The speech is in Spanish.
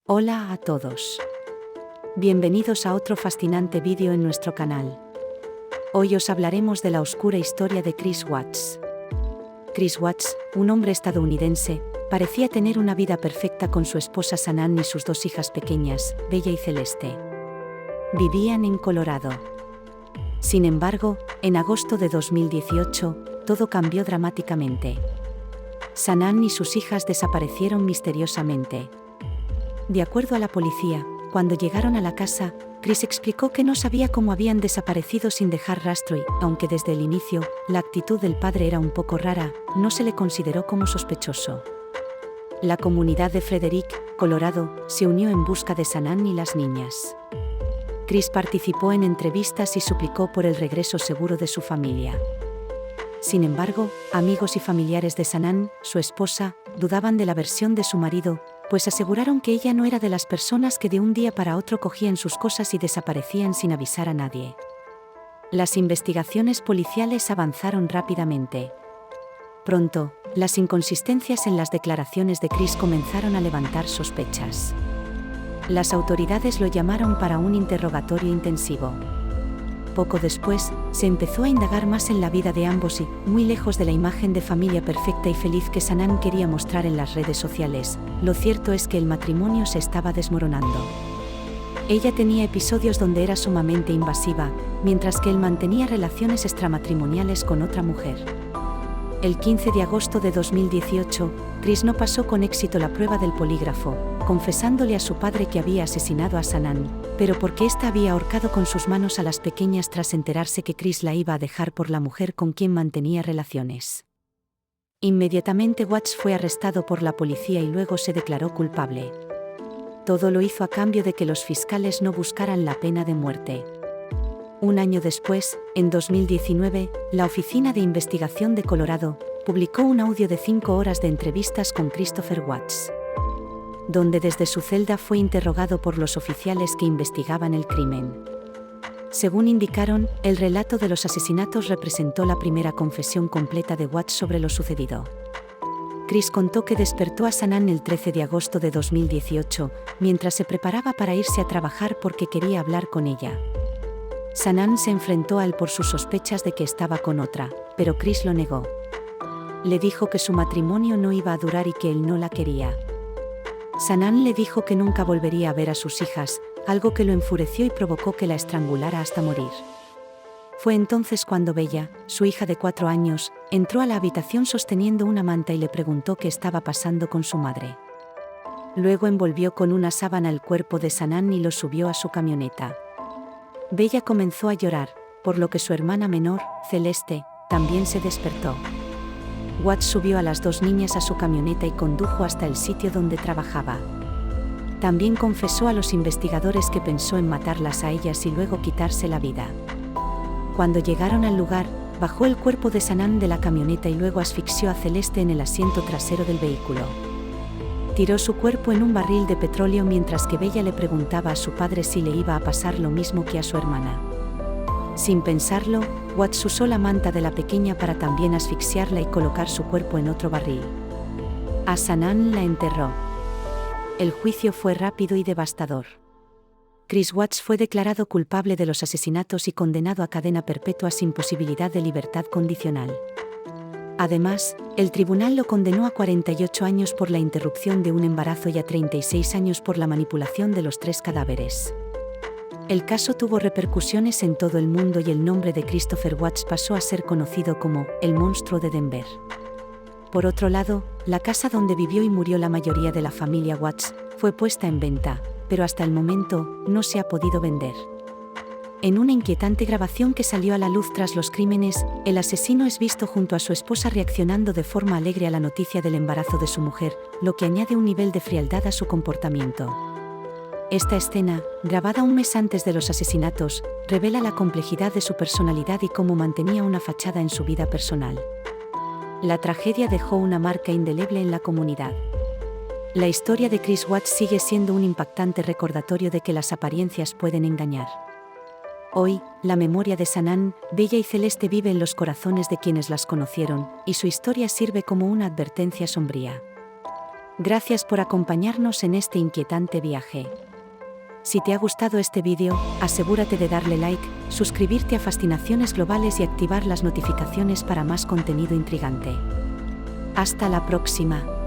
Hola a todos. Bienvenidos a otro fascinante vídeo en nuestro canal. Hoy os hablaremos de la oscura historia de Chris Watts. Chris Watts, un hombre estadounidense, parecía tener una vida perfecta con su esposa Shanann y sus dos hijas pequeñas, Bella y Celeste. Vivían en Colorado. Sin embargo, en agosto de 2018, todo cambió dramáticamente. Shanann y sus hijas desaparecieron misteriosamente. De acuerdo a la policía, cuando llegaron a la casa, Chris explicó que no sabía cómo habían desaparecido sin dejar rastro y, aunque desde el inicio, la actitud del padre era un poco rara, no se le consideró como sospechoso. La comunidad de Frederick, Colorado, se unió en busca de Shanann y las niñas. Chris participó en entrevistas y suplicó por el regreso seguro de su familia. Sin embargo, amigos y familiares de Shanann, su esposa, dudaban de la versión de su marido, pues aseguraron que ella no era de las personas que de un día para otro cogían sus cosas y desaparecían sin avisar a nadie. Las investigaciones policiales avanzaron rápidamente. Pronto, las inconsistencias en las declaraciones de Chris comenzaron a levantar sospechas. Las autoridades lo llamaron para un interrogatorio intensivo. Poco después, se empezó a indagar más en la vida de ambos y, muy lejos de la imagen de familia perfecta y feliz que Shanann quería mostrar en las redes sociales, lo cierto es que el matrimonio se estaba desmoronando. Ella tenía episodios donde era sumamente invasiva, mientras que él mantenía relaciones extramatrimoniales con otra mujer. El 15 de agosto de 2018, Chris no pasó con éxito la prueba del polígrafo, confesándole a su padre que había asesinado a Shanann, pero porque ésta había ahorcado con sus manos a las pequeñas tras enterarse que Chris la iba a dejar por la mujer con quien mantenía relaciones. Inmediatamente Watts fue arrestado por la policía y luego se declaró culpable. Todo lo hizo a cambio de que los fiscales no buscaran la pena de muerte. Un año después, en 2019, la Oficina de Investigación de Colorado publicó un audio de 5 horas de entrevistas con Christopher Watts, donde desde su celda fue interrogado por los oficiales que investigaban el crimen. Según indicaron, el relato de los asesinatos representó la primera confesión completa de Watts sobre lo sucedido. Chris contó que despertó a Shanann el 13 de agosto de 2018, mientras se preparaba para irse a trabajar porque quería hablar con ella. Shanann se enfrentó a él por sus sospechas de que estaba con otra, pero Chris lo negó. Le dijo que su matrimonio no iba a durar y que él no la quería. Shanann le dijo que nunca volvería a ver a sus hijas, algo que lo enfureció y provocó que la estrangulara hasta morir. Fue entonces cuando Bella, su hija de 4 años, entró a la habitación sosteniendo una manta y le preguntó qué estaba pasando con su madre. Luego envolvió con una sábana el cuerpo de Shanann y lo subió a su camioneta. Bella comenzó a llorar, por lo que su hermana menor, Celeste, también se despertó. Watts subió a las dos niñas a su camioneta y condujo hasta el sitio donde trabajaba. También confesó a los investigadores que pensó en matarlas a ellas y luego quitarse la vida. Cuando llegaron al lugar, bajó el cuerpo de Shanann de la camioneta y luego asfixió a Celeste en el asiento trasero del vehículo. Tiró su cuerpo en un barril de petróleo mientras que Bella le preguntaba a su padre si le iba a pasar lo mismo que a su hermana. Sin pensarlo, Watts usó la manta de la pequeña para también asfixiarla y colocar su cuerpo en otro barril. A Shanann la enterró. El juicio fue rápido y devastador. Chris Watts fue declarado culpable de los asesinatos y condenado a cadena perpetua sin posibilidad de libertad condicional. Además, el tribunal lo condenó a 48 años por la interrupción de un embarazo y a 36 años por la manipulación de los 3 cadáveres. El caso tuvo repercusiones en todo el mundo y el nombre de Christopher Watts pasó a ser conocido como el monstruo de Denver. Por otro lado, la casa donde vivió y murió la mayoría de la familia Watts fue puesta en venta, pero hasta el momento no se ha podido vender. En una inquietante grabación que salió a la luz tras los crímenes, el asesino es visto junto a su esposa reaccionando de forma alegre a la noticia del embarazo de su mujer, lo que añade un nivel de frialdad a su comportamiento. Esta escena, grabada un mes antes de los asesinatos, revela la complejidad de su personalidad y cómo mantenía una fachada en su vida personal. La tragedia dejó una marca indeleble en la comunidad. La historia de Chris Watts sigue siendo un impactante recordatorio de que las apariencias pueden engañar. Hoy, la memoria de Shanann, Bella y Celeste vive en los corazones de quienes las conocieron, y su historia sirve como una advertencia sombría. Gracias por acompañarnos en este inquietante viaje. Si te ha gustado este vídeo, asegúrate de darle like, suscribirte a Fascinaciones Globales y activar las notificaciones para más contenido intrigante. Hasta la próxima.